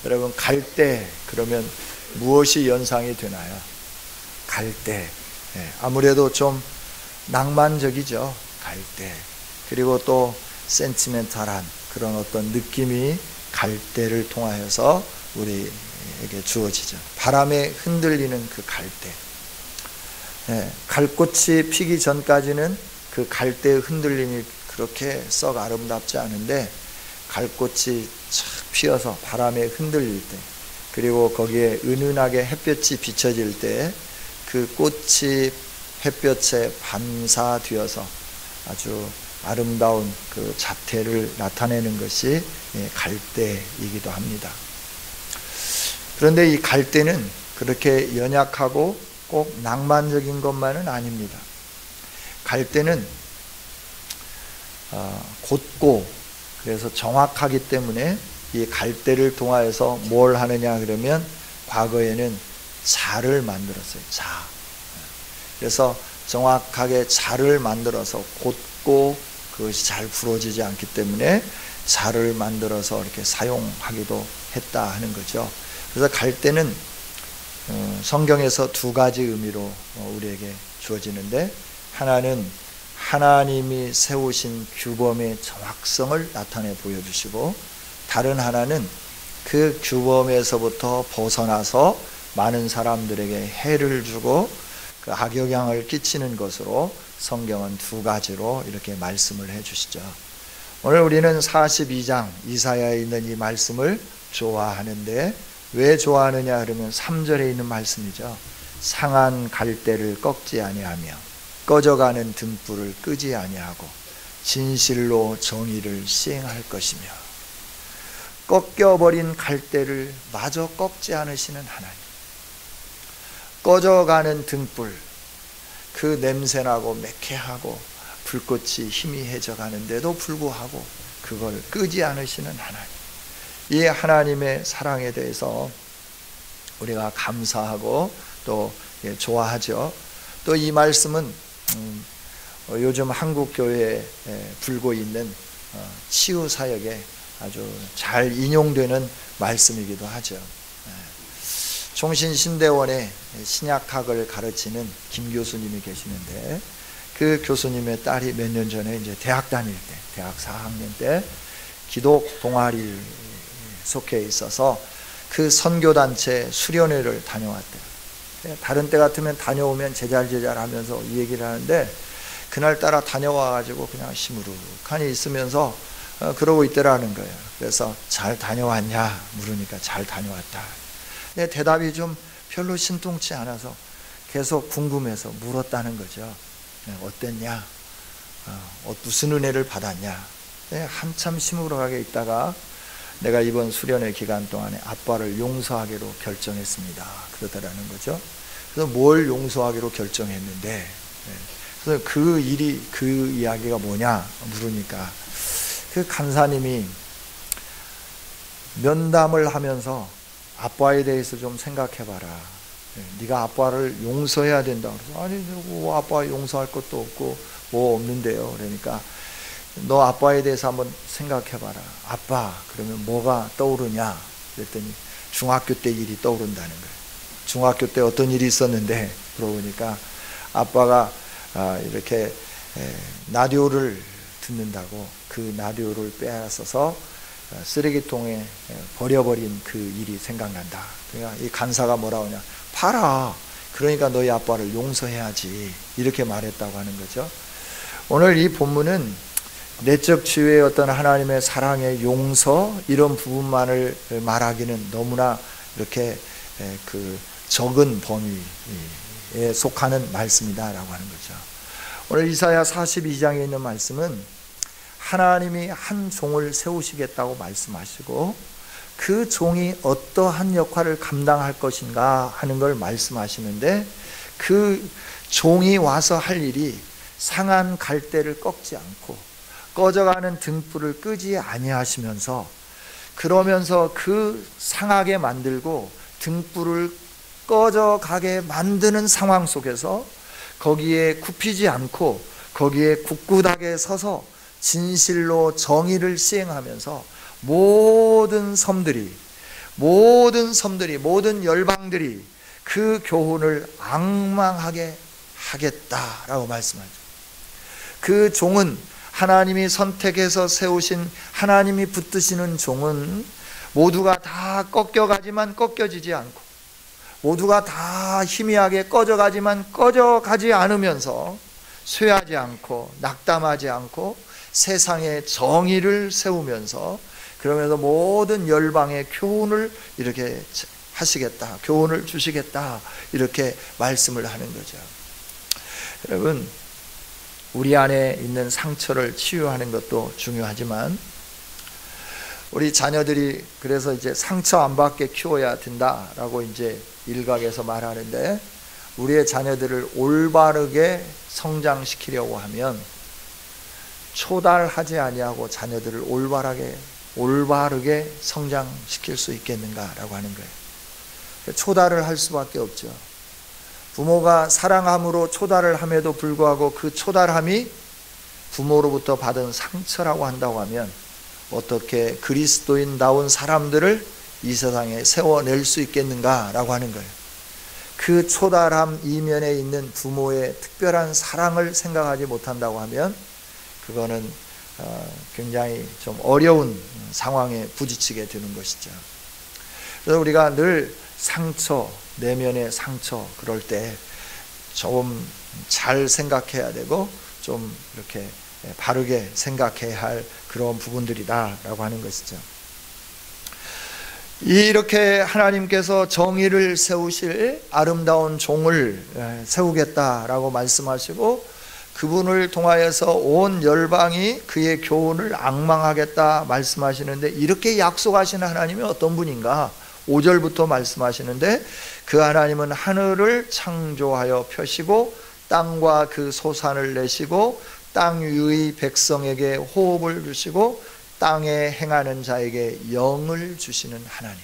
여러분, 갈대 그러면 무엇이 연상이 되나요? 갈대. 아무래도 좀 낭만적이죠. 갈대. 그리고 또 센티멘탈한 그런 어떤 느낌이 갈대를 통하여서 우리에게 주어지죠. 바람에 흔들리는 그 갈대. 갈꽃이 피기 전까지는 그 갈대의 흔들림이 그렇게 썩 아름답지 않은데, 갈꽃이 착 피어서 바람에 흔들릴 때, 그리고 거기에 은은하게 햇볕이 비춰질 때 그 꽃이 햇볕에 반사되어서 아주 아름다운 그 자태를 나타내는 것이 갈대이기도 합니다. 그런데 이 갈대는 그렇게 연약하고 꼭 낭만적인 것만은 아닙니다. 갈대는 곧고, 그래서 정확하기 때문에 이 갈대를 통하여서 뭘 하느냐 그러면, 과거에는 자를 만들었어요. 자. 그래서 정확하게 자를 만들어서 곧고 그것이 잘 부러지지 않기 때문에 자를 만들어서 이렇게 사용하기도 했다 하는 거죠. 그래서 갈대는 성경에서 두 가지 의미로 우리에게 주어지는데, 하나는 하나님이 세우신 규범의 정확성을 나타내 보여주시고, 다른 하나는 그 규범에서부터 벗어나서 많은 사람들에게 해를 주고 그 악영향을 끼치는 것으로 성경은 두 가지로 이렇게 말씀을 해주시죠. 오늘 우리는 42장 이사야에 있는 이 말씀을 좋아하는데, 왜 좋아하느냐 그러면 3절에 있는 말씀이죠. 상한 갈대를 꺾지 아니하며 꺼져가는 등불을 끄지 아니하고 진실로 정의를 시행할 것이며, 꺾여버린 갈대를 마저 꺾지 않으시는 하나님, 꺼져가는 등불, 그 냄새나고 매캐하고 불꽃이 희미해져 가는데도 불구하고 그걸 끄지 않으시는 하나님, 이 하나님의 사랑에 대해서 우리가 감사하고 또 좋아하죠. 또 이 말씀은 요즘 한국교회에 불고 있는 치유사역에 아주 잘 인용되는 말씀이기도 하죠. 총신신대원에 신약학을 가르치는 김 교수님이 계시는데, 그 교수님의 딸이 몇 년 전에 이제 대학 다닐 때, 대학 4학년 때 기독 동아리 속해 있어서 그 선교단체 수련회를 다녀왔대요. 다른 때 같으면 다녀오면 제잘제잘 하면서 이 얘기를 하는데, 그날따라 다녀와가지고 그냥 시무룩하니 있으면서 그러고 있더라는 거예요. 그래서 잘 다녀왔냐 물으니까 잘 다녀왔다. 근데 대답이 좀 별로 신통치 않아서 계속 궁금해서 물었다는 거죠. 어땠냐? 무슨 은혜를 받았냐? 한참 시무룩하게 있다가 내가 이번 수련회 기간 동안에 아빠를 용서하기로 결정했습니다. 그러더라는 거죠. 그래서 뭘 용서하기로 결정했는데, 그래서 그 일이, 그 이야기가 뭐냐 물으니까 그 간사님이 면담을 하면서 아빠에 대해서 좀 생각해봐라. 네가 아빠를 용서해야 된다. 그래서 아니, 뭐 아빠 용서할 것도 없고 뭐 없는데요. 그러니까 너 아빠에 대해서 한번 생각해봐라. 아빠, 그러면 뭐가 떠오르냐? 그랬더니 중학교 때 일이 떠오른다는 거예요. 중학교 때 어떤 일이 있었는데, 물어보니까 아빠가 이렇게 라디오를 듣는다고 그 라디오를 빼앗아서 쓰레기통에 버려버린 그 일이 생각난다. 그러니까 이 간사가 뭐라고 하냐, 팔아. 그러니까 너희 아빠를 용서해야지. 이렇게 말했다고 하는 거죠. 오늘 이 본문은 내적 치유의 어떤 하나님의 사랑의 용서, 이런 부분만을 말하기는 너무나 이렇게 그 적은 범위에 속하는 말씀이다라고 하는 거죠. 오늘 이사야 42장에 있는 말씀은 하나님이 한 종을 세우시겠다고 말씀하시고, 그 종이 어떠한 역할을 감당할 것인가 하는 걸 말씀하시는데, 그 종이 와서 할 일이 상한 갈대를 꺾지 않고 꺼져가는 등불을 끄지 아니하시면서, 그러면서 그 상하게 만들고 등불을 꺼져가게 만드는 상황 속에서 거기에 굽히지 않고 거기에 굳굳하게 서서 진실로 정의를 시행하면서 모든 섬들이 모든 섬들이, 모든 열방들이 그 교훈을 앙망하게 하겠다라고 말씀하죠. 그 종은, 하나님이 선택해서 세우신, 하나님이 붙드시는 종은 모두가 다 꺾여가지만 꺾여지지 않고, 모두가 다 희미하게 꺼져가지만 꺼져가지 않으면서 쇠하지 않고 낙담하지 않고 세상의 정의를 세우면서, 그러면서 모든 열방의 교훈을 이렇게 하시겠다, 교훈을 주시겠다, 이렇게 말씀을 하는 거죠. 여러분, 우리 안에 있는 상처를 치유하는 것도 중요하지만, 우리 자녀들이 그래서 이제 상처 안 받게 키워야 된다라고 이제 일각에서 말하는데, 우리의 자녀들을 올바르게 성장시키려고 하면 초달하지 아니하고 자녀들을 올바르게 성장시킬 수 있겠는가라고 하는 거예요. 초달을 할 수밖에 없죠. 부모가 사랑함으로 초달을 함에도 불구하고 그 초달함이 부모로부터 받은 상처라고 한다고 하면 어떻게 그리스도인다운 사람들을 이 세상에 세워낼 수 있겠는가라고 하는 거예요. 그 초달함 이면에 있는 부모의 특별한 사랑을 생각하지 못한다고 하면 그거는 굉장히 좀 어려운 상황에 부딪히게 되는 것이죠. 그래서 우리가 늘 상처, 내면의 상처, 그럴 때 좀 잘 생각해야 되고 좀 이렇게 바르게 생각해야 할 그런 부분들이다라고 하는 것이죠. 이렇게 하나님께서 정의를 세우실 아름다운 종을 세우겠다라고 말씀하시고, 그분을 통하여서 온 열방이 그의 교훈을 앙망하겠다 말씀하시는데, 이렇게 약속하시는 하나님이 어떤 분인가? 5절부터 말씀하시는데, 그 하나님은 하늘을 창조하여 펴시고 땅과 그 소산을 내시고 땅 위의 백성에게 호흡을 주시고 땅에 행하는 자에게 영을 주시는 하나님.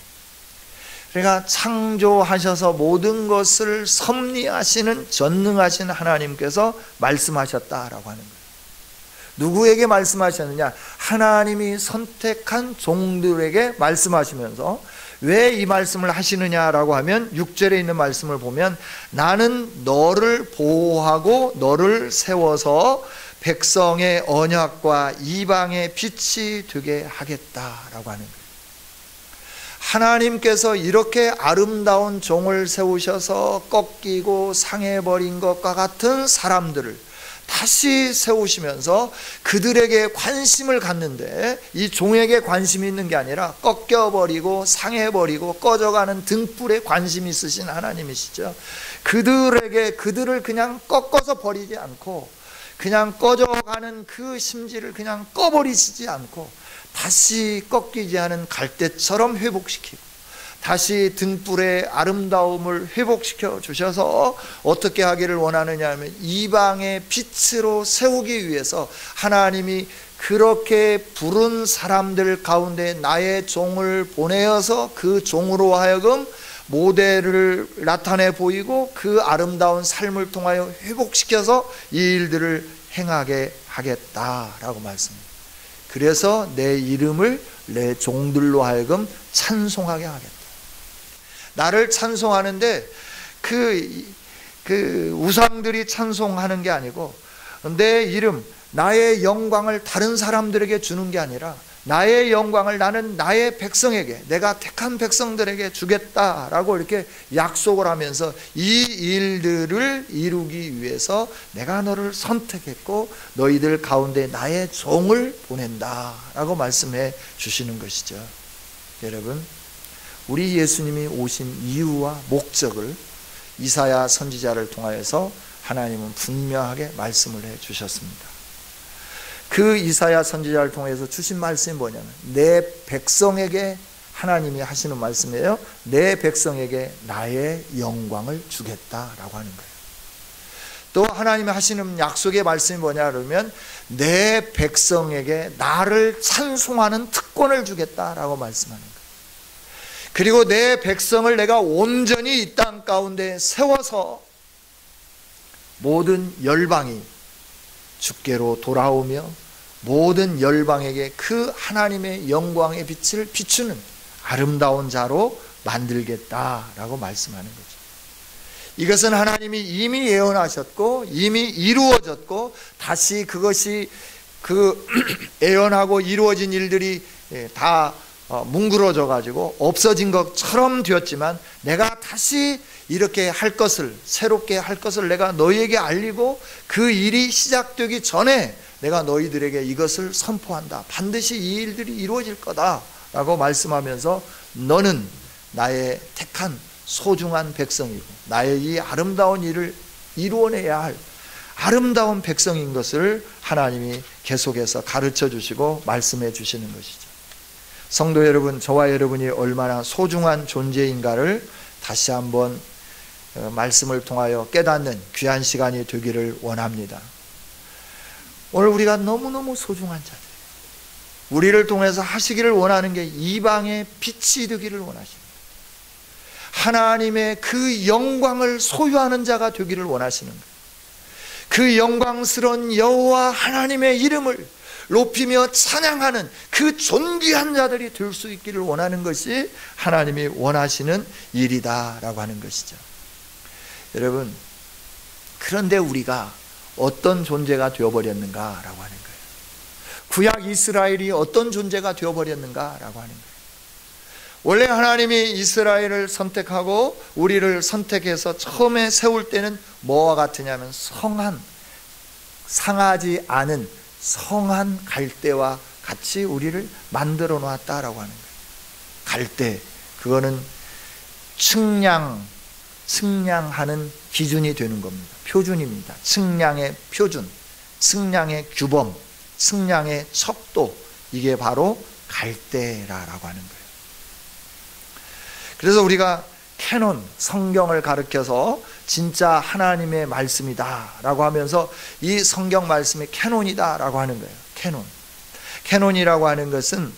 그러니까 창조하셔서 모든 것을 섭리하시는 전능하신 하나님께서 말씀하셨다라고 하는 거예요. 누구에게 말씀하셨느냐? 하나님이 선택한 종들에게 말씀하시면서, 왜 이 말씀을 하시느냐라고 하면 6절에 있는 말씀을 보면, 나는 너를 보호하고 너를 세워서 백성의 언약과 이방의 빛이 되게 하겠다라고 하는 거예요. 하나님께서 이렇게 아름다운 종을 세우셔서 꺾이고 상해버린 것과 같은 사람들을 다시 세우시면서 그들에게 관심을 갖는데, 이 종에게 관심이 있는 게 아니라 꺾여버리고 상해버리고 꺼져가는 등불에 관심이 있으신 하나님이시죠. 그들을 그냥 꺾어서 버리지 않고, 그냥 꺼져가는 그 심지를 그냥 꺼버리시지 않고 다시 꺾이지 않은 갈대처럼 회복시키고, 다시 등불의 아름다움을 회복시켜 주셔서 어떻게 하기를 원하느냐 하면, 이방의 빛으로 세우기 위해서 하나님이 그렇게 부른 사람들 가운데 나의 종을 보내어서 그 종으로 하여금 모델을 나타내 보이고 그 아름다운 삶을 통하여 회복시켜서 이 일들을 행하게 하겠다라고 말씀합니다. 그래서 내 이름을 내 종들로 하여금 찬송하게 하겠다. 나를 찬송하는데 그 우상들이 찬송하는 게 아니고, 내 이름, 나의 영광을 다른 사람들에게 주는 게 아니라 나의 영광을 나는 나의 백성에게, 내가 택한 백성들에게 주겠다라고 이렇게 약속을 하면서 이 일들을 이루기 위해서 내가 너를 선택했고 너희들 가운데 나의 종을 보낸다라고 말씀해 주시는 것이죠. 여러분, 우리 예수님이 오신 이유와 목적을 이사야 선지자를 통하여서 하나님은 분명하게 말씀을 해 주셨습니다. 그 이사야 선지자를 통해서 주신 말씀이 뭐냐면, 내 백성에게 하나님이 하시는 말씀이에요. 내 백성에게 나의 영광을 주겠다라고 하는 거예요. 또 하나님이 하시는 약속의 말씀이 뭐냐 그러면, 내 백성에게 나를 찬송하는 특권을 주겠다라고 말씀하는 거예요. 그리고 내 백성을 내가 온전히 이 땅 가운데 세워서 모든 열방이 주께로 돌아오며 모든 열방에게 그 하나님의 영광의 빛을 비추는 아름다운 자로 만들겠다라고 말씀하는 거죠. 이것은 하나님이 이미 예언하셨고 이미 이루어졌고 다시 그것이 그 예언하고 이루어진 일들이 다 뭉그러져 가지고 없어진 것처럼 되었지만 내가 다시 이렇게 할 것을, 새롭게 할 것을 내가 너희에게 알리고 그 일이 시작되기 전에 내가 너희들에게 이것을 선포한다. 반드시 이 일들이 이루어질 거다 라고 말씀하면서 너는 나의 택한 소중한 백성이고 나의 이 아름다운 일을 이루어내야 할 아름다운 백성인 것을 하나님이 계속해서 가르쳐 주시고 말씀해 주시는 것이죠. 성도 여러분, 저와 여러분이 얼마나 소중한 존재인가를 다시 한번 말씀을 통하여 깨닫는 귀한 시간이 되기를 원합니다. 오늘 우리가 너무너무 소중한 자들, 우리를 통해서 하시기를 원하는 게 이방의 빛이 되기를 원하십니다. 하나님의 그 영광을 소유하는 자가 되기를 원하시는 거예요. 그 영광스러운 여호와 하나님의 이름을 높이며 찬양하는 그 존귀한 자들이 될 수 있기를 원하는 것이 하나님이 원하시는 일이다라고 하는 것이죠. 여러분, 그런데 우리가 어떤 존재가 되어버렸는가라고 하는 거예요. 구약 이스라엘이 어떤 존재가 되어버렸는가라고 하는 거예요. 원래 하나님이 이스라엘을 선택하고 우리를 선택해서 처음에 세울 때는 뭐와 같으냐면 상하지 않은 성한 갈대와 같이 우리를 만들어 놨다라고 하는 거예요. 갈대, 그거는 측량하는 기준이 되는 겁니다. 표준입니다. 측량의 표준, 측량의 규범, 측량의 척도, 이게 바로 갈대라고 하는 거예요. 그래서 우리가 캐논, 성경을 가르쳐서 진짜 하나님의 말씀이다 라고 하면서 이 성경 말씀이 캐논이다 라고 하는 거예요. 캐논이라고 하는 것은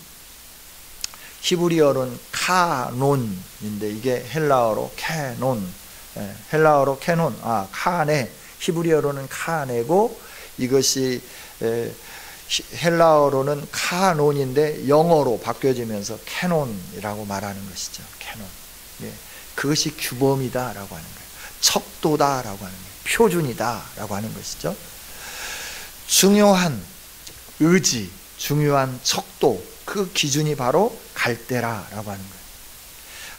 히브리어로는 카논인데 이게 헬라어로 캐논, 헬라어로 캐논, 카네, 히브리어로는 카네고 이것이 헬라어로는 카논인데 영어로 바뀌어지면서 캐논이라고 말하는 것이죠. 캐논. 그것이 규범이다라고 하는 거예요. 척도다라고 하는 거예요. 표준이다라고 하는 것이죠. 중요한 의지, 중요한 척도, 그 기준이 바로 갈대라라고 하는 거예요.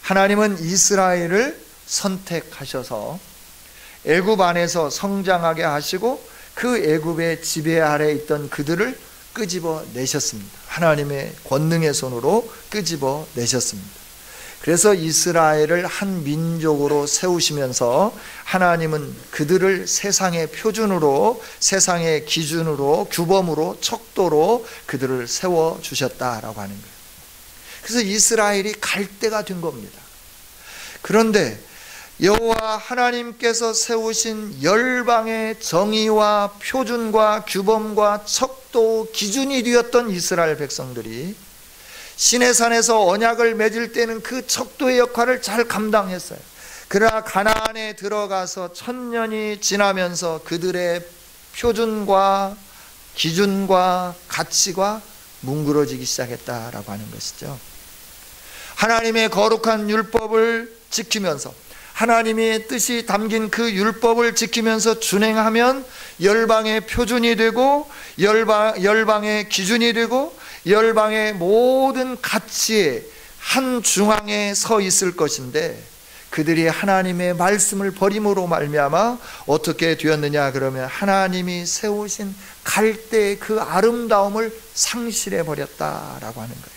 하나님은 이스라엘을 선택하셔서 애굽 안에서 성장하게 하시고 그 애굽의 지배 아래 있던 그들을 끄집어 내셨습니다. 하나님의 권능의 손으로 끄집어 내셨습니다. 그래서 이스라엘을 한 민족으로 세우시면서 하나님은 그들을 세상의 표준으로, 세상의 기준으로, 규범으로, 척도로 그들을 세워주셨다라고 하는 거예요. 그래서 이스라엘이 갈대가 된 겁니다. 그런데 여호와 하나님께서 세우신 열방의 정의와 표준과 규범과 척도, 기준이 되었던 이스라엘 백성들이 시내산에서 언약을 맺을 때는 그 척도의 역할을 잘 감당했어요. 그러나 가나안에 들어가서 1000년이 지나면서 그들의 표준과 기준과 가치가 뭉그러지기 시작했다라고 하는 것이죠. 하나님의 거룩한 율법을 지키면서 하나님의 뜻이 담긴 그 율법을 지키면서 준행하면 열방의 표준이 되고 열방의 기준이 되고 열방의 모든 가치의 한 중앙에 서 있을 것인데 그들이 하나님의 말씀을 버림으로 말미암아 어떻게 되었느냐 그러면 하나님이 세우신 갈대의 그 아름다움을 상실해 버렸다라고 하는 거예요.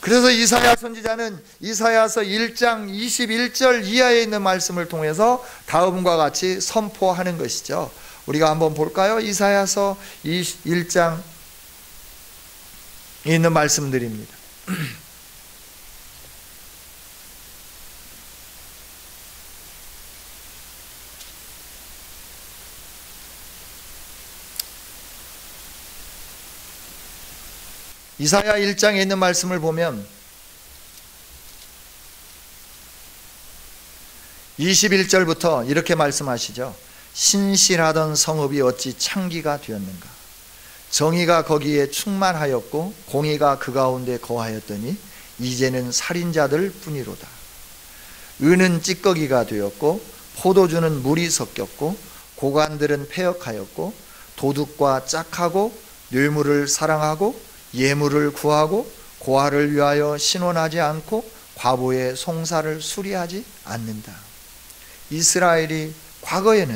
그래서 이사야 선지자는 이사야서 1장 21절 이하에 있는 말씀을 통해서 다음과 같이 선포하는 것이죠. 우리가 한번 볼까요? 이사야서 1장 있는 말씀들입니다. 이사야 1장에 있는 말씀을 보면 21절부터 이렇게 말씀하시죠. 신실하던 성읍이 어찌 창기가 되었는가. 정의가 거기에 충만하였고 공의가 그 가운데 거하였더니 이제는 살인자들 뿐이로다. 은은 찌꺼기가 되었고 포도주는 물이 섞였고 고관들은 패역하였고 도둑과 짝하고 뇌물을 사랑하고 예물을 구하고 고아를 위하여 신원하지 않고 과부의 송사를 수리하지 않는다. 이스라엘이 과거에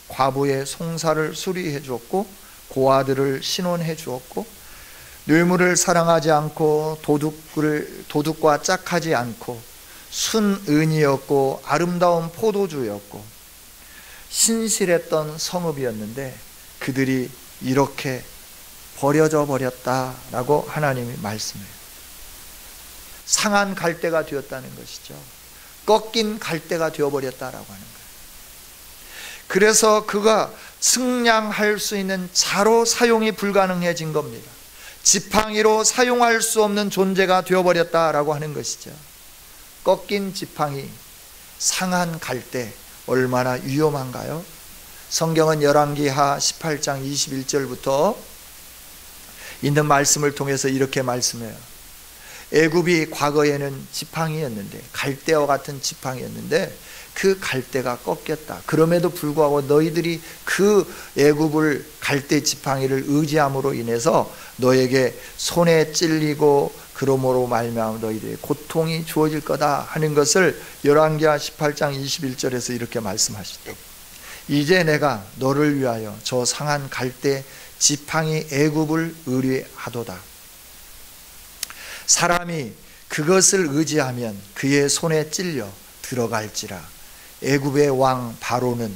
과부의 송사를 수리해 주었고 고아들을 신원해 주었고 뇌물을 사랑하지 않고 도둑과 짝하지 않고 순은이었고 아름다운 포도주였고 신실했던 성읍이었는데 그들이 이렇게 버려져 버렸다라고 하나님이 말씀해요. 상한 갈대가 되었다는 것이죠. 꺾인 갈대가 되어버렸다라고 하는 거예요. 그래서 그가 측량할 수 있는 자로 사용이 불가능해진 겁니다. 지팡이로 사용할 수 없는 존재가 되어버렸다라고 하는 것이죠. 꺾인 지팡이, 상한 갈대, 얼마나 위험한가요? 성경은 열왕기하 18장 21절부터 있는 말씀을 통해서 이렇게 말씀해요. 애굽이 과거에는 지팡이였는데, 갈대와 같은 지팡이였는데 그 갈대가 꺾였다. 그럼에도 불구하고 너희들이 그 애굽을 갈대 지팡이를 의지함으로 인해서 너에게 손에 찔리고 그러므로 말미암아 너희들의 고통이 주어질 거다 하는 것을 열왕기하 18장 21절에서 이렇게 말씀하시죠. 이제 내가 너를 위하여 저 상한 갈대 지팡이 애굽을 의뢰하도다. 사람이 그것을 의지하면 그의 손에 찔려 들어갈지라. 애굽의 왕 바로는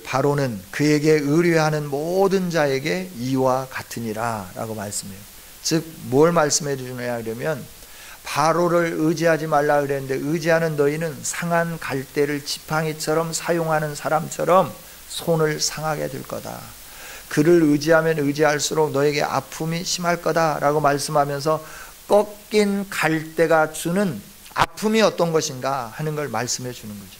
바로는 그에게 의뢰하는 모든 자에게 이와 같으니라 라고 말씀해요. 즉 뭘 말씀해 주느냐 그러면 바로를 의지하지 말라 그랬는데 의지하는 너희는 상한 갈대를 지팡이처럼 사용하는 사람처럼 손을 상하게 될 거다. 그를 의지하면 의지할수록 너에게 아픔이 심할 거다라고 말씀하면서 꺾인 갈대가 주는 아픔이 어떤 것인가 하는 걸 말씀해 주는 거죠.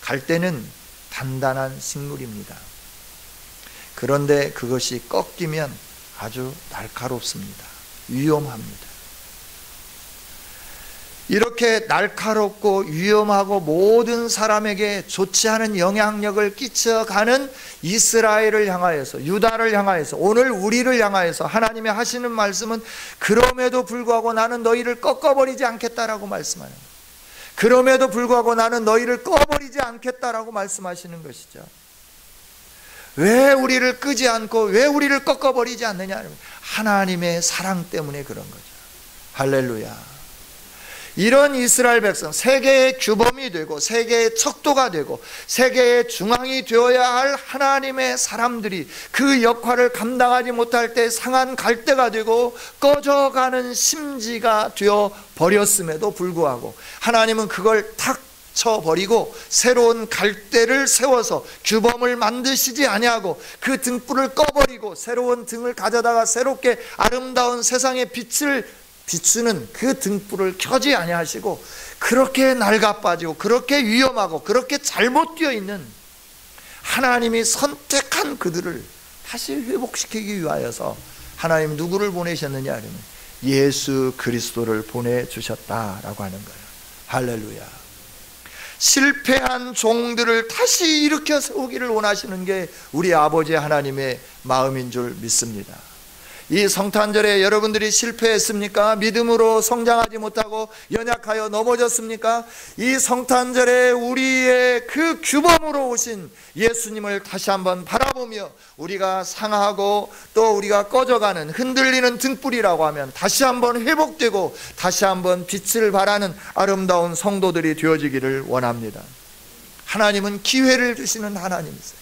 갈대는 단단한 식물입니다. 그런데 그것이 꺾이면 아주 날카롭습니다. 위험합니다. 이렇게 날카롭고 위험하고 모든 사람에게 좋지 않은 영향력을 끼쳐가는 이스라엘을 향하여서, 유다를 향하여서, 오늘 우리를 향하여서 하나님이 하시는 말씀은 그럼에도 불구하고 나는 너희를 꺾어버리지 않겠다라고 말씀하는 거예요. 그럼에도 불구하고 나는 너희를 꺼버리지 않겠다라고 말씀하시는 것이죠. 왜 우리를 끄지 않고 왜 우리를 꺾어버리지 않느냐? 하나님의 사랑 때문에 그런 거죠. 할렐루야. 이런 이스라엘 백성, 세계의 규범이 되고 세계의 척도가 되고 세계의 중앙이 되어야 할 하나님의 사람들이 그 역할을 감당하지 못할 때 상한 갈대가 되고 꺼져가는 심지가 되어 버렸음에도 불구하고 하나님은 그걸 탁 쳐버리고 새로운 갈대를 세워서 규범을 만드시지 아니하고 그 등불을 꺼버리고 새로운 등을 가져다가 새롭게 아름다운 세상의 빛을 비추는 그 등불을 켜지 아니하시고 그렇게 낡아빠지고 그렇게 위험하고 그렇게 잘못 되어 있는 하나님이 선택한 그들을 다시 회복시키기 위하여서 하나님 누구를 보내셨느냐 하면 예수 그리스도를 보내주셨다라고 하는 거예요. 할렐루야. 실패한 종들을 다시 일으켜 세우기를 원하시는 게 우리 아버지 하나님의 마음인 줄 믿습니다. 이 성탄절에 여러분들이 실패했습니까? 믿음으로 성장하지 못하고 연약하여 넘어졌습니까? 이 성탄절에 우리의 그 규범으로 오신 예수님을 다시 한번 바라보며 우리가 상하고 또 우리가 꺼져가는 흔들리는 등불이라고 하면 다시 한번 회복되고 다시 한번 빛을 발하는 아름다운 성도들이 되어지기를 원합니다. 하나님은 기회를 주시는 하나님이세요.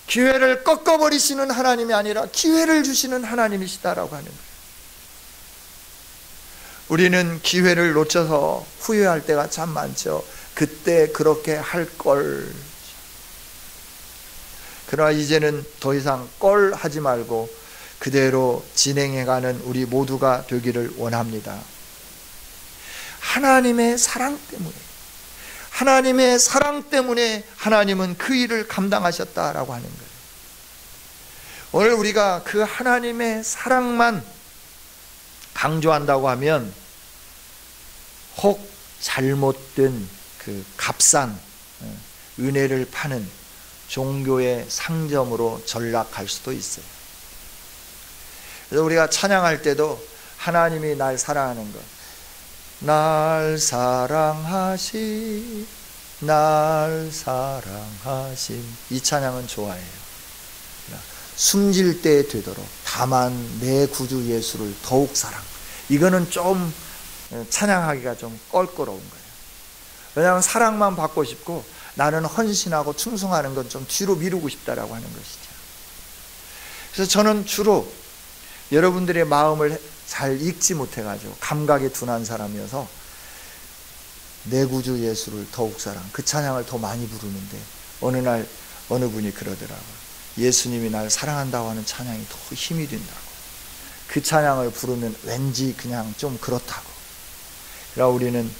기회를 꺾어버리시는 하나님이 아니라 기회를 주시는 하나님이시다라고 하는 거예요. 우리는 기회를 놓쳐서 후회할 때가 참 많죠. 그때 그렇게 할 걸. 그러나 이제는 더 이상 걸 하지 말고 그대로 진행해가는 우리 모두가 되기를 원합니다. 하나님의 사랑 때문에, 하나님의 사랑 때문에 하나님은 그 일을 감당하셨다라고 하는 거예요. 오늘 우리가 그 하나님의 사랑만 강조한다고 하면 혹 잘못된 그 값싼 은혜를 파는 종교의 상점으로 전락할 수도 있어요. 그래서 우리가 찬양할 때도 하나님이 날 사랑하는 것, 날 사랑하심, 날 사랑하심, 이 찬양은 좋아해요. 숨질 때 되도록 다만 내 구주 예수를 더욱 사랑, 이거는 좀 찬양하기가 좀 껄끄러운 거예요. 왜냐하면 사랑만 받고 싶고 나는 헌신하고 충성하는 건 좀 뒤로 미루고 싶다라고 하는 것이죠. 그래서 저는 주로 여러분들의 마음을 잘 읽지 못해가지고 감각이 둔한 사람이어서 내 구주 예수를 더욱 사랑, 그 찬양을 더 많이 부르는데 어느 날 어느 분이 그러더라고요. 예수님이 날 사랑한다고 하는 찬양이 더 힘이 된다고. 그 찬양을 부르면 왠지 그냥 좀 그렇다고. 그러나 우리는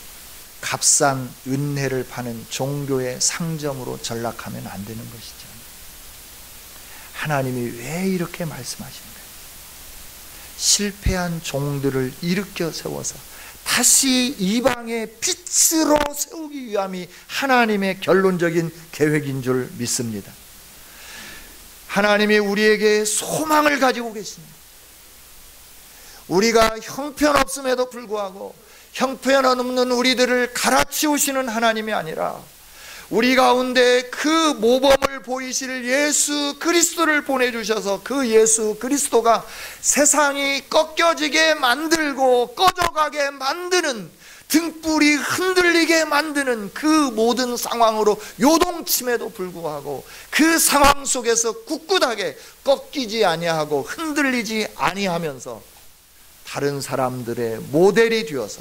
값싼 은혜를 파는 종교의 상점으로 전락하면 안 되는 것이죠. 하나님이 왜 이렇게 말씀하시는가요? 실패한 종들을 일으켜 세워서 다시 이방의 빛으로 세우기 위함이 하나님의 결론적인 계획인 줄 믿습니다. 하나님이 우리에게 소망을 가지고 계십니다. 우리가 형편없음에도 불구하고 형편없는 우리들을 갈아치우시는 하나님이 아니라 우리 가운데 그 모범을 보이실 예수 그리스도를 보내주셔서 그 예수 그리스도가 세상이 꺾여지게 만들고 꺼져가게 만드는, 등불이 흔들리게 만드는 그 모든 상황으로 요동침에도 불구하고 그 상황 속에서 꿋꿋하게 꺾이지 아니하고 흔들리지 아니하면서 다른 사람들의 모델이 되어서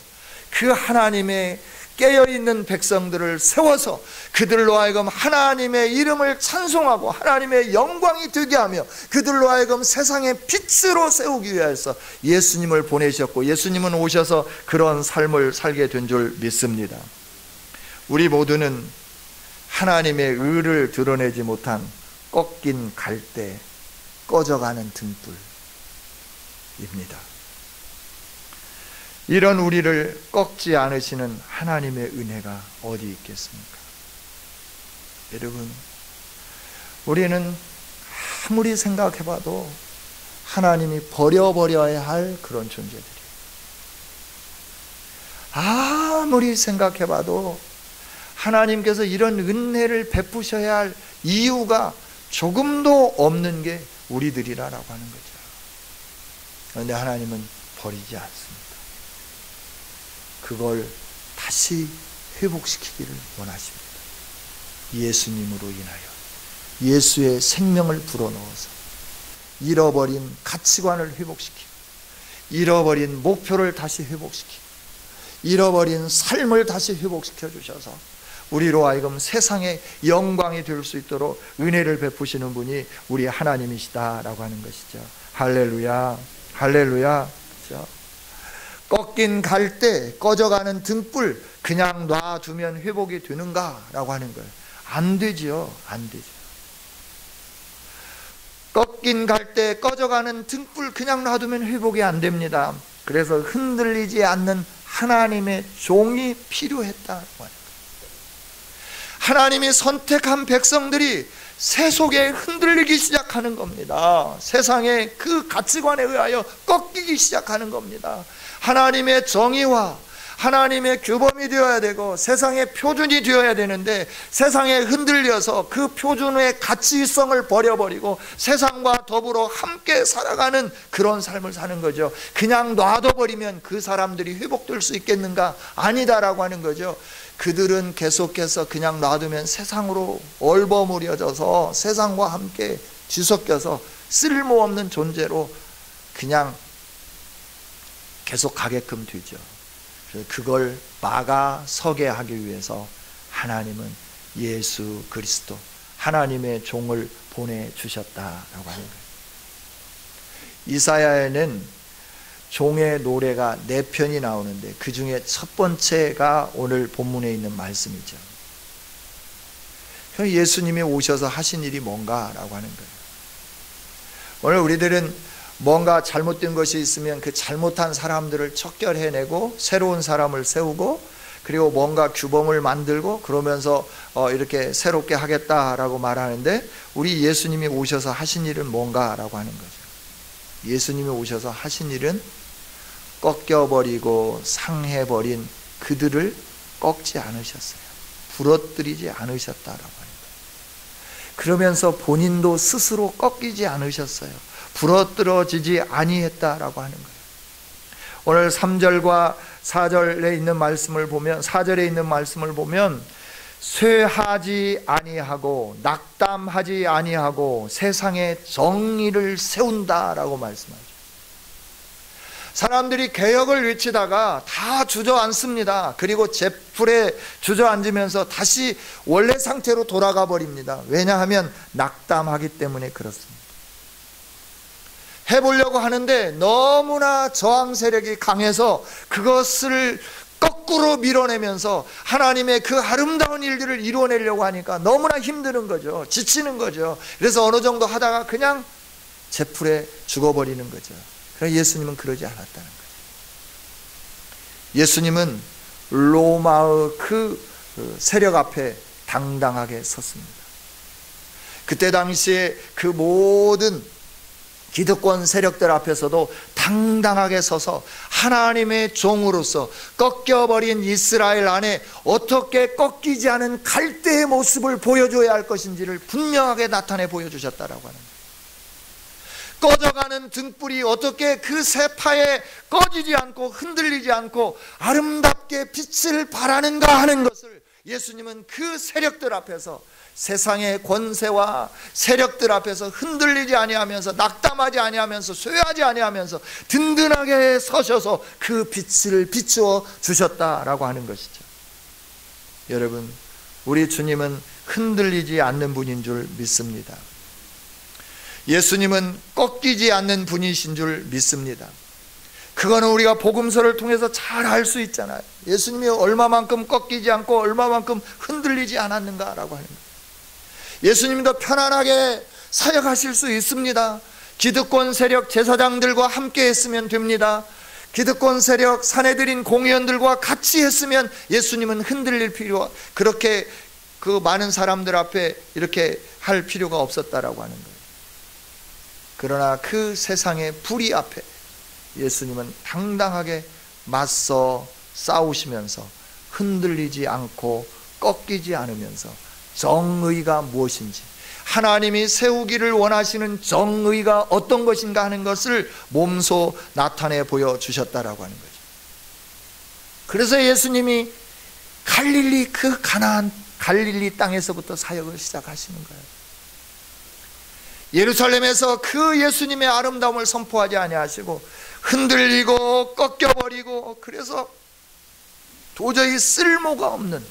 그 하나님의 깨어있는 백성들을 세워서 그들로 하여금 하나님의 이름을 찬송하고 하나님의 영광이 되게 하며 그들로 하여금 세상의 빛으로 세우기 위해서 예수님을 보내셨고 예수님은 오셔서 그런 삶을 살게 된 줄 믿습니다. 우리 모두는 하나님의 의를 드러내지 못한 꺾인 갈대, 꺼져가는 등불입니다. 이런 우리를 꺾지 않으시는 하나님의 은혜가 어디 있겠습니까? 여러분, 우리는 아무리 생각해봐도 하나님이 버려버려야 할 그런 존재들이에요. 아무리 생각해봐도 하나님께서 이런 은혜를 베푸셔야 할 이유가 조금도 없는 게 우리들이라고 하는 거죠. 그런데 하나님은 버리지 않습니다. 그걸 다시 회복시키기를 원하십니다. 예수님으로 인하여 예수의 생명을 불어넣어서 잃어버린 가치관을 회복시키고 잃어버린 목표를 다시 회복시키고 잃어버린 삶을 다시 회복시켜 주셔서 우리로 하여금 세상의 영광이 될 수 있도록 은혜를 베푸시는 분이 우리 하나님이시다라고 하는 것이죠. 할렐루야, 할렐루야. 그렇죠? 꺾인 갈대, 꺼져가는 등불 그냥 놔두면 회복이 되는가라고 하는 거예요. 안 되죠. 안 되죠. 꺾인 갈대, 꺼져가는 등불 그냥 놔두면 회복이 안 됩니다. 그래서 흔들리지 않는 하나님의 종이 필요했다고 하는 거예요. 하나님이 선택한 백성들이 세속에 흔들리기 시작하는 겁니다. 세상의 그 가치관에 의하여 꺾이기 시작하는 겁니다. 하나님의 정의와 하나님의 규범이 되어야 되고 세상의 표준이 되어야 되는데 세상에 흔들려서 그 표준의 가치성을 버려버리고 세상과 더불어 함께 살아가는 그런 삶을 사는 거죠. 그냥 놔둬버리면 그 사람들이 회복될 수 있겠는가? 아니다라고 하는 거죠. 그들은 계속해서 그냥 놔두면 세상으로 얼버무려져서 세상과 함께 뒤섞여서 쓸모없는 존재로 그냥 계속 가게끔 되죠. 그래서 그걸 막아서게 하기 위해서 하나님은 예수 그리스도 하나님의 종을 보내주셨다라고 하는 거예요. 이사야에는 종의 노래가 4편이 나오는데 그 중에 첫 번째가 오늘 본문에 있는 말씀이죠. 그럼 예수님이 오셔서 하신 일이 뭔가라고 하는 거예요. 오늘 우리들은 뭔가 잘못된 것이 있으면 그 잘못한 사람들을 척결해내고 새로운 사람을 세우고 그리고 뭔가 규범을 만들고 그러면서 이렇게 새롭게 하겠다라고 말하는데, 우리 예수님이 오셔서 하신 일은 뭔가라고 하는 거죠. 예수님이 오셔서 하신 일은 꺾여버리고 상해버린 그들을 꺾지 않으셨어요. 부러뜨리지 않으셨다라고 하는 거예요. 그러면서 본인도 스스로 꺾이지 않으셨어요. 부러뜨러지지 아니했다라고 하는 거예요. 오늘 3절과 4절에 있는 말씀을 보면, 4절에 있는 말씀을 보면 쇠하지 아니하고 낙담하지 아니하고 세상에 정의를 세운다라고 말씀하죠. 사람들이 개혁을 외치다가 다 주저앉습니다. 그리고 제풀에 주저앉으면서 다시 원래 상태로 돌아가 버립니다. 왜냐하면 낙담하기 때문에 그렇습니다. 해보려고 하는데 너무나 저항 세력이 강해서 그것을 거꾸로 밀어내면서 하나님의 그 아름다운 일들을 이루어내려고 하니까 너무나 힘드는 거죠. 지치는 거죠. 그래서 어느 정도 하다가 그냥 제풀에 죽어버리는 거죠. 그러나 예수님은 그러지 않았다는 거죠. 예수님은 로마의 그 세력 앞에 당당하게 섰습니다. 그때 당시에 그 모든 기득권 세력들 앞에서도 당당하게 서서 하나님의 종으로서 꺾여버린 이스라엘 안에 어떻게 꺾이지 않은 갈대의 모습을 보여줘야 할 것인지를 분명하게 나타내 보여주셨다라고 하는 거예요. 꺼져가는 등불이 어떻게 그 세파에 꺼지지 않고 흔들리지 않고 아름답게 빛을 발하는가 하는 것을 예수님은 그 세력들 앞에서, 세상의 권세와 세력들 앞에서 흔들리지 아니하면서 낙담하지 아니하면서 쇠하지 아니하면서 든든하게 서셔서 그 빛을 비추어 주셨다라고 하는 것이죠. 여러분, 우리 주님은 흔들리지 않는 분인 줄 믿습니다. 예수님은 꺾이지 않는 분이신 줄 믿습니다. 그거는 우리가 복음서를 통해서 잘 알 수 있잖아요. 예수님이 얼마만큼 꺾이지 않고 얼마만큼 흔들리지 않았는가라고 하는 거예요. 예수님도 편안하게 사역하실 수 있습니다. 기득권 세력 제사장들과 함께 했으면 됩니다. 기득권 세력 사내들인 공의원들과 같이 했으면 예수님은 흔들릴 필요가, 그렇게 그 많은 사람들 앞에 이렇게 할 필요가 없었다라고 하는 거예요. 그러나 그 세상의 불의 앞에 예수님은 당당하게 맞서 싸우시면서 흔들리지 않고 꺾이지 않으면서 정의가 무엇인지, 하나님이 세우기를 원하시는 정의가 어떤 것인가 하는 것을 몸소 나타내 보여주셨다라고 하는 거죠. 그래서 예수님이 갈릴리, 그 가나안 갈릴리 땅에서부터 사역을 시작하시는 거예요. 예루살렘에서 그 예수님의 아름다움을 선포하지 아니하시고 흔들리고 꺾여버리고, 그래서 도저히 쓸모가 없는,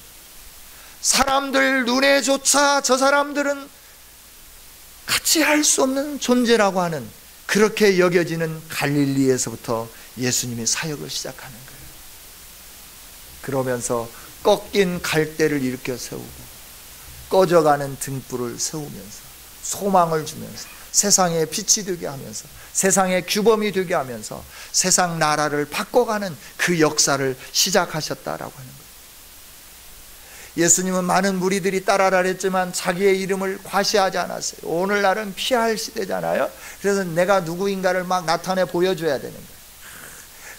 사람들 눈에조차 저 사람들은 같이 할 수 없는 존재라고 하는, 그렇게 여겨지는 갈릴리에서부터 예수님이 사역을 시작하는 거예요. 그러면서 꺾인 갈대를 일으켜 세우고 꺼져가는 등불을 세우면서 소망을 주면서 세상에 빛이 되게 하면서 세상의 규범이 되게 하면서 세상 나라를 바꿔가는 그 역사를 시작하셨다라고 하는 거예요. 예수님은 많은 무리들이 따라라 했지만 자기의 이름을 과시하지 않았어요. 오늘날은 피할 시대잖아요. 그래서 내가 누구인가를 막 나타내 보여줘야 되는 거예요.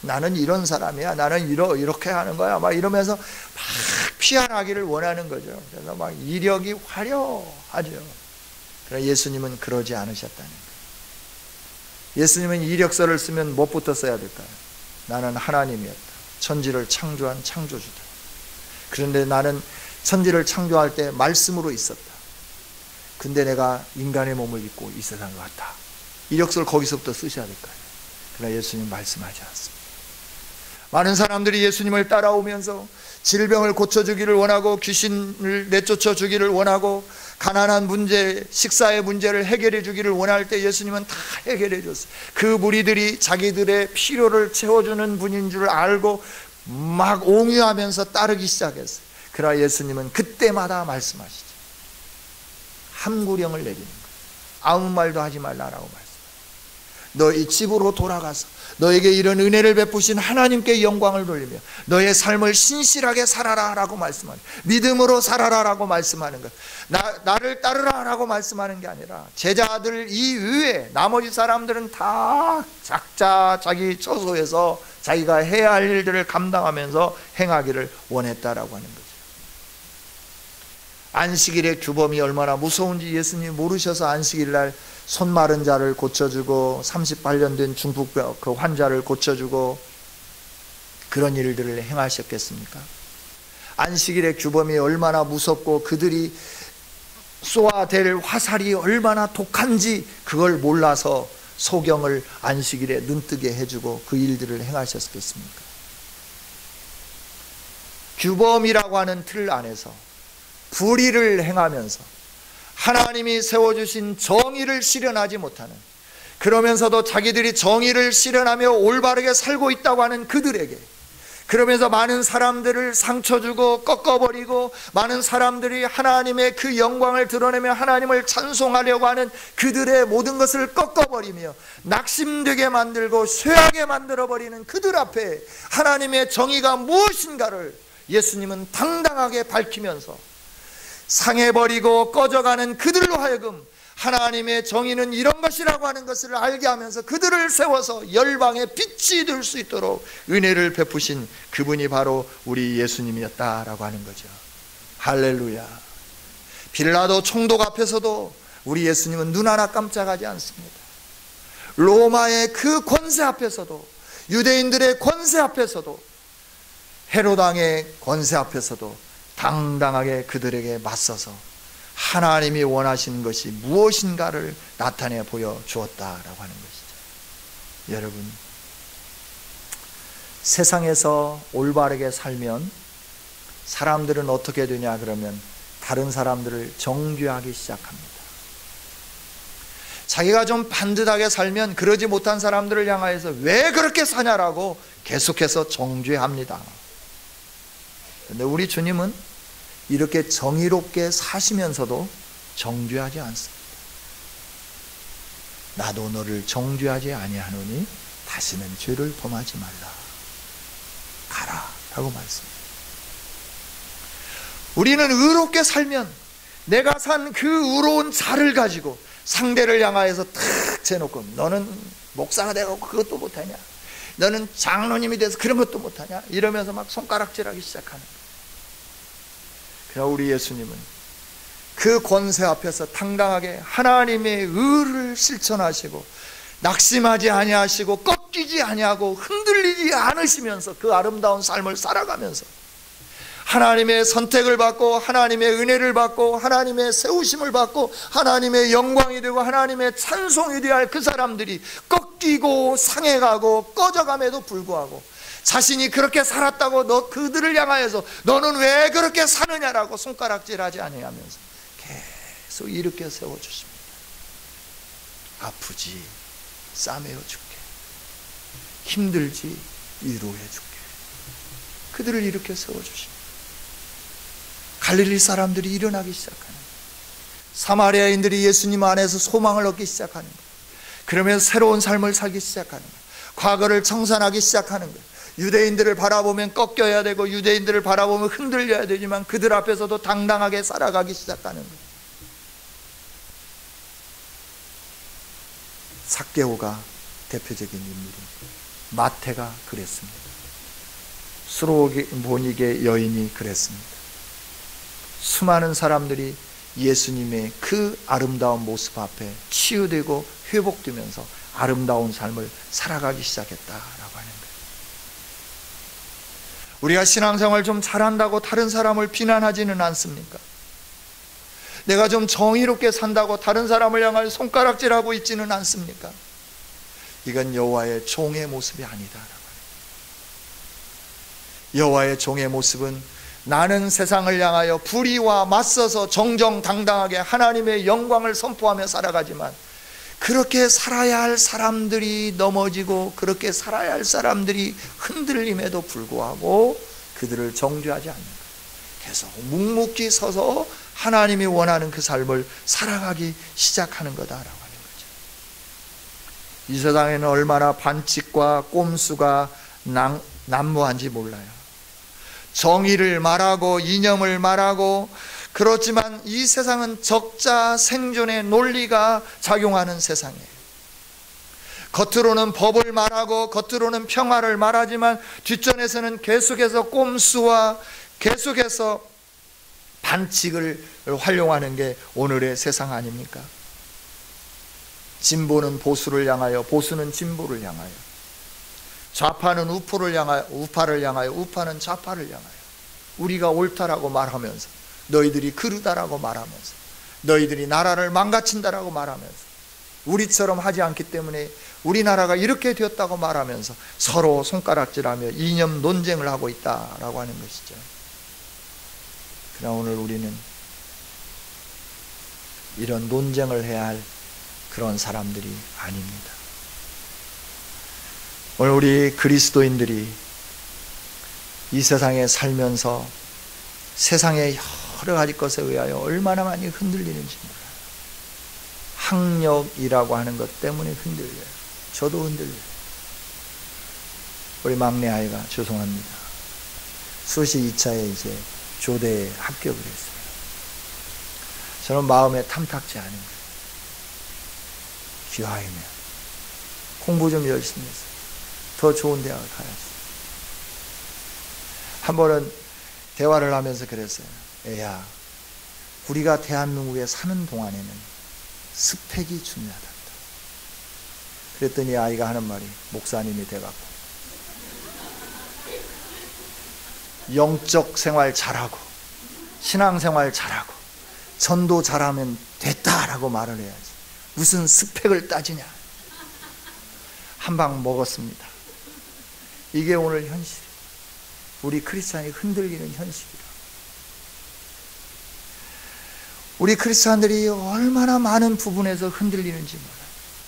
나는 이런 사람이야, 나는 이렇게 하는 거야, 막 이러면서 막 피하기를 원하는 거죠. 그래서 막 이력이 화려하죠. 그러나 예수님은 그러지 않으셨다는 거예요. 예수님은 이력서를 쓰면 무엇부터 써야 될까요? 나는 하나님이었다. 천지를 창조한 창조주다. 그런데 나는 천지를 창조할 때 말씀으로 있었다. 근데 내가 인간의 몸을 입고 이 세상에 왔다. 이력서를 거기서부터 쓰셔야 될까요? 그러나 예수님 말씀하지 않습니다. 많은 사람들이 예수님을 따라오면서 질병을 고쳐주기를 원하고 귀신을 내쫓아 주기를 원하고 가난한 문제, 식사의 문제를 해결해 주기를 원할 때 예수님은 다 해결해 줬어요. 그 무리들이 자기들의 필요를 채워주는 분인 줄 알고 막 옹유하면서 따르기 시작했어요. 그러나 예수님은 그때마다 말씀하시죠. 삼구령을 내리는 거예요. 아무 말도 하지 말라라고 말씀합니다. 너희 집으로 돌아가서 너에게 이런 은혜를 베푸신 하나님께 영광을 돌리며 너의 삶을 신실하게 살아라 라고 말씀하는, 믿음으로 살아라 라고 말씀하는 것, 나를 따르라 라고 말씀하는 게 아니라 제자들 이외에 나머지 사람들은 다 각자 자기 처소에서 자기가 해야 할 일들을 감당하면서 행하기를 원했다라고 하는 거죠. 안식일의 규범이 얼마나 무서운지 예수님이 모르셔서 안식일날 손 마른 자를 고쳐주고 38년 된 중풍병 그 환자를 고쳐주고 그런 일들을 행하셨겠습니까? 안식일의 규범이 얼마나 무섭고 그들이 쏘아댈 화살이 얼마나 독한지 그걸 몰라서 소경을 안식일에 눈뜨게 해주고 그 일들을 행하셨겠습니까? 규범이라고 하는 틀 안에서 불의를 행하면서 하나님이 세워주신 정의를 실현하지 못하는, 그러면서도 자기들이 정의를 실현하며 올바르게 살고 있다고 하는 그들에게, 그러면서 많은 사람들을 상처 주고 꺾어버리고 많은 사람들이 하나님의 그 영광을 드러내며 하나님을 찬송하려고 하는 그들의 모든 것을 꺾어버리며 낙심되게 만들고 쇠하게 만들어버리는 그들 앞에 하나님의 정의가 무엇인가를 예수님은 당당하게 밝히면서 상해버리고 꺼져가는 그들로 하여금 하나님의 정의는 이런 것이라고 하는 것을 알게 하면서 그들을 세워서 열방의 빛이 될 수 있도록 은혜를 베푸신 그분이 바로 우리 예수님이었다라고 하는 거죠. 할렐루야. 빌라도 총독 앞에서도 우리 예수님은 눈 하나 깜짝하지 않습니다. 로마의 그 권세 앞에서도, 유대인들의 권세 앞에서도, 헤롯 왕의 권세 앞에서도 당당하게 그들에게 맞서서 하나님이 원하시는 것이 무엇인가를 나타내 보여주었다라고 하는 것이죠. 여러분, 세상에서 올바르게 살면 사람들은 어떻게 되냐 그러면 다른 사람들을 정죄하기 시작합니다. 자기가 좀 반듯하게 살면 그러지 못한 사람들을 향하여서 왜 그렇게 사냐라고 계속해서 정죄합니다. 그런데 우리 주님은 이렇게 정의롭게 사시면서도 정죄하지 않습니다. 나도 너를 정죄하지 아니하노니 다시는 죄를 범하지 말라. 가라 라고 말씀합니다. 우리는 의롭게 살면 내가 산 그 의로운 자를 가지고 상대를 향하여서 탁 재놓고 너는 목사가 되고 그것도 못하냐, 너는 장로님이 돼서 그런 것도 못하냐 이러면서 막 손가락질하기 시작하는 거예요. 그러나 우리 예수님은 그 권세 앞에서 당당하게 하나님의 의를 실천하시고 낙심하지 아니하시고 꺾이지 아니하고 흔들리지 않으시면서 그 아름다운 삶을 살아가면서 하나님의 선택을 받고 하나님의 은혜를 받고 하나님의 세우심을 받고 하나님의 영광이 되고 하나님의 찬송이 되어야 할 그 사람들이 꺾이고 상해가고 꺼져감에도 불구하고 자신이 그렇게 살았다고 그들을 향하여서 너는 왜 그렇게 사느냐라고 손가락질하지 아니하면서 계속 일으켜 세워주십니다. 아프지 싸매어 줄게, 힘들지 위로해 줄게. 그들을 일으켜 세워주십니다. 갈릴리 사람들이 일어나기 시작하는 거예요. 사마리아인들이 예수님 안에서 소망을 얻기 시작하는 거예요. 그러면서 새로운 삶을 살기 시작하는 거예요. 과거를 청산하기 시작하는 거예요. 유대인들을 바라보면 꺾여야 되고 유대인들을 바라보면 흔들려야 되지만 그들 앞에서도 당당하게 살아가기 시작하는 거예요. 삭개오가 대표적인 인물입니다. 마태가 그랬습니다. 수로보니게 여인이 그랬습니다. 수많은 사람들이 예수님의 그 아름다운 모습 앞에 치유되고 회복되면서 아름다운 삶을 살아가기 시작했다라고 하는 거예요. 우리가 신앙생활 좀 잘한다고 다른 사람을 비난하지는 않습니까? 내가 좀 정의롭게 산다고 다른 사람을 향하여 손가락질하고 있지는 않습니까? 이건 여호와의 종의 모습이 아니다라고 해요. 여호와의 종의 모습은 나는 세상을 향하여 불의와 맞서서 정정당당하게 하나님의 영광을 선포하며 살아가지만 그렇게 살아야 할 사람들이 넘어지고 그렇게 살아야 할 사람들이 흔들림에도 불구하고 그들을 정죄하지 않는 거예요. 계속 묵묵히 서서 하나님이 원하는 그 삶을 살아가기 시작하는 거다라고 하는 거죠. 이 세상에는 얼마나 반칙과 꼼수가 난무한지 몰라요. 정의를 말하고 이념을 말하고, 그렇지만 이 세상은 적자 생존의 논리가 작용하는 세상이에요. 겉으로는 법을 말하고 겉으로는 평화를 말하지만 뒷전에서는 계속해서 꼼수와 계속해서 반칙을 활용하는 게 오늘의 세상 아닙니까? 진보는 보수를 향하여, 보수는 진보를 향하여, 좌파는 우파를 향하여, 우파는 좌파를 향하여, 우리가 옳다라고 말하면서, 너희들이 그르다라고 말하면서, 너희들이 나라를 망가친다라고 말하면서, 우리처럼 하지 않기 때문에 우리나라가 이렇게 되었다고 말하면서 서로 손가락질하며 이념 논쟁을 하고 있다라고 하는 것이죠. 그러나 오늘 우리는 이런 논쟁을 해야 할 그런 사람들이 아닙니다. 오늘 우리 그리스도인들이 이 세상에 살면서 세상의 여러 가지 것에 의하여 얼마나 많이 흔들리는지 몰라요. 학력이라고 하는 것 때문에 흔들려요. 저도 흔들려요. 우리 막내 아이가, 죄송합니다, 수시 2차에 이제 조대에 합격을 했어요. 저는 마음에 탐탁지 않은 거예요. 기왕이면 공부 좀 열심히 해서 더 좋은 대학을 가야지. 한 번은 대화를 하면서 그랬어요. 애야, 우리가 대한민국에 사는 동안에는 스펙이 중요하다. 그랬더니 아이가 하는 말이, 목사님이 돼갖고 영적 생활 잘하고 신앙생활 잘하고 전도 잘하면 됐다라고 말을 해야지 무슨 스펙을 따지냐. 한 방 먹었습니다. 이게 오늘 현실이에요. 우리 크리스찬이 흔들리는 현실이라. 우리 크리스찬들이 얼마나 많은 부분에서 흔들리는지 몰라요.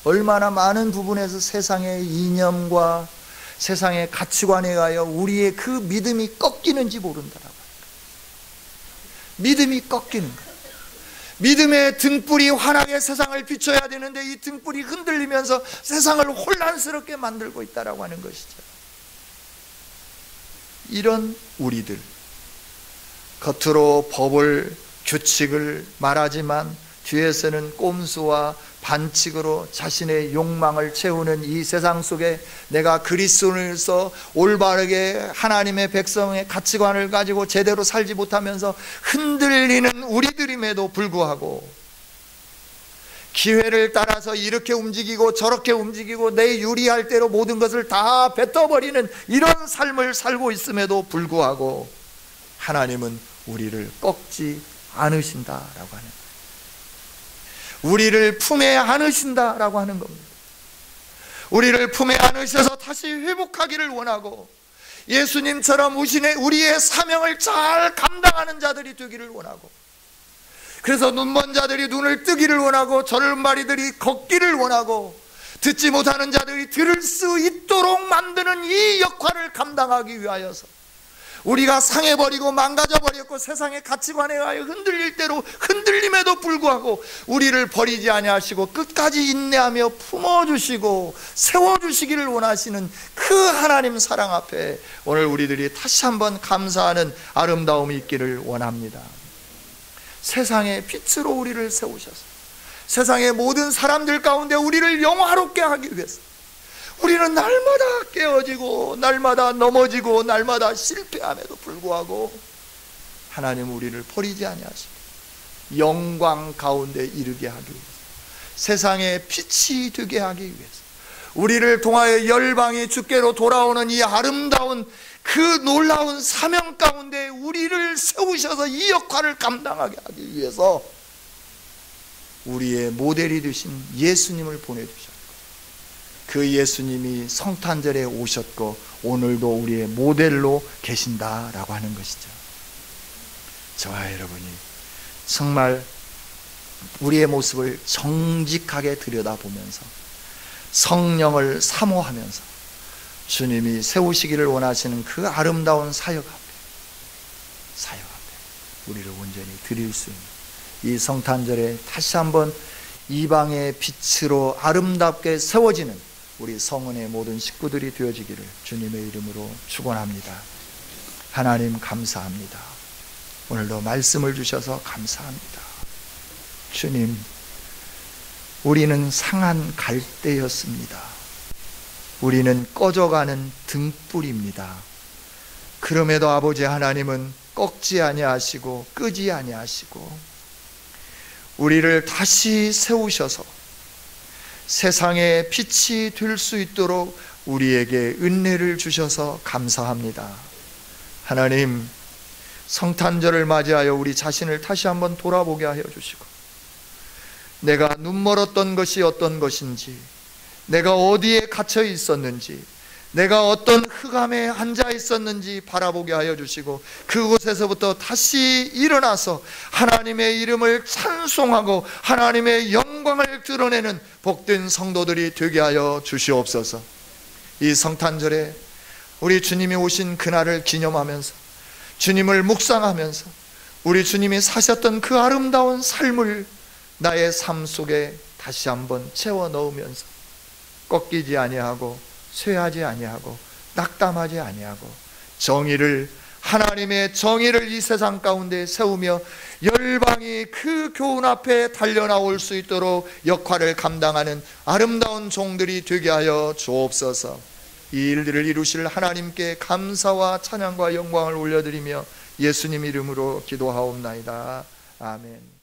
얼마나 많은 부분에서 세상의 이념과 세상의 가치관에 의하여 우리의 그 믿음이 꺾이는지 모른다라고. 믿음이 꺾이는 거예요. 믿음의 등불이 환하게 세상을 비춰야 되는데 이 등불이 흔들리면서 세상을 혼란스럽게 만들고 있다라고 하는 것이죠. 이런 우리들, 겉으로 법을, 규칙을 말하지만 뒤에서는 꼼수와 반칙으로 자신의 욕망을 채우는 이 세상 속에 내가 그리스도인으로서 올바르게 하나님의 백성의 가치관을 가지고 제대로 살지 못하면서 흔들리는 우리들임에도 불구하고 기회를 따라서 이렇게 움직이고 저렇게 움직이고 내 유리할 대로 모든 것을 다 뱉어버리는 이런 삶을 살고 있음에도 불구하고 하나님은 우리를 꺾지 않으신다라고 하는 거예요. 우리를 품에 안으신다라고 하는 겁니다. 우리를 품에 안으셔서 다시 회복하기를 원하고 예수님처럼 우리의 사명을 잘 감당하는 자들이 되기를 원하고, 그래서 눈먼 자들이 눈을 뜨기를 원하고 절름발이들이 걷기를 원하고 듣지 못하는 자들이 들을 수 있도록 만드는 이 역할을 감당하기 위하여서 우리가 상해버리고 망가져버렸고 세상의 가치관에 의하여 흔들릴 대로 흔들림에도 불구하고 우리를 버리지 아니하시고 끝까지 인내하며 품어주시고 세워주시기를 원하시는 그 하나님 사랑 앞에 오늘 우리들이 다시 한번 감사하는 아름다움이 있기를 원합니다. 세상의 빛으로 우리를 세우셔서 세상의 모든 사람들 가운데 우리를 영화롭게 하기 위해서 우리는 날마다 깨어지고 날마다 넘어지고 날마다 실패함에도 불구하고 하나님 우리를 버리지 아니하시고 영광 가운데 이르게 하기 위해서 세상의 빛이 되게 하기 위해서 우리를 통하여 열방이 주께로 돌아오는 이 아름다운 그 놀라운 사명 가운데 우리를 세우셔서 이 역할을 감당하게 하기 위해서 우리의 모델이 되신 예수님을 보내주셨고 그 예수님이 성탄절에 오셨고 오늘도 우리의 모델로 계신다라고 하는 것이죠. 저와 여러분이 정말 우리의 모습을 정직하게 들여다보면서 성령을 사모하면서 주님이 세우시기를 원하시는 그 아름다운 사역 앞에 우리를 온전히 드릴 수 있는 이 성탄절에 다시 한번 이방의 빛으로 아름답게 세워지는 우리 성은의 모든 식구들이 되어지기를 주님의 이름으로 축원합니다. 하나님 감사합니다. 오늘도 말씀을 주셔서 감사합니다. 주님, 우리는 상한 갈대였습니다. 우리는 꺼져가는 등불입니다. 그럼에도 아버지 하나님은 꺾지 아니하시고 끄지 아니하시고 우리를 다시 세우셔서 세상의 빛이 될 수 있도록 우리에게 은혜를 주셔서 감사합니다. 하나님, 성탄절을 맞이하여 우리 자신을 다시 한번 돌아보게 하여 주시고, 내가 눈멀었던 것이 어떤 것인지, 내가 어디에 갇혀 있었는지, 내가 어떤 흑암에 앉아 있었는지 바라보게 하여 주시고, 그곳에서부터 다시 일어나서 하나님의 이름을 찬송하고 하나님의 영광을 드러내는 복된 성도들이 되게 하여 주시옵소서. 이 성탄절에 우리 주님이 오신 그날을 기념하면서, 주님을 묵상하면서 우리 주님이 사셨던 그 아름다운 삶을 나의 삶 속에 다시 한번 채워 넣으면서 꺾이지 아니하고 쇠하지 아니하고 낙담하지 아니하고 하나님의 정의를 이 세상 가운데 세우며 열방이 그 교훈 앞에 달려나올 수 있도록 역할을 감당하는 아름다운 종들이 되게 하여 주옵소서. 이 일들을 이루실 하나님께 감사와 찬양과 영광을 올려드리며 예수님 이름으로 기도하옵나이다. 아멘.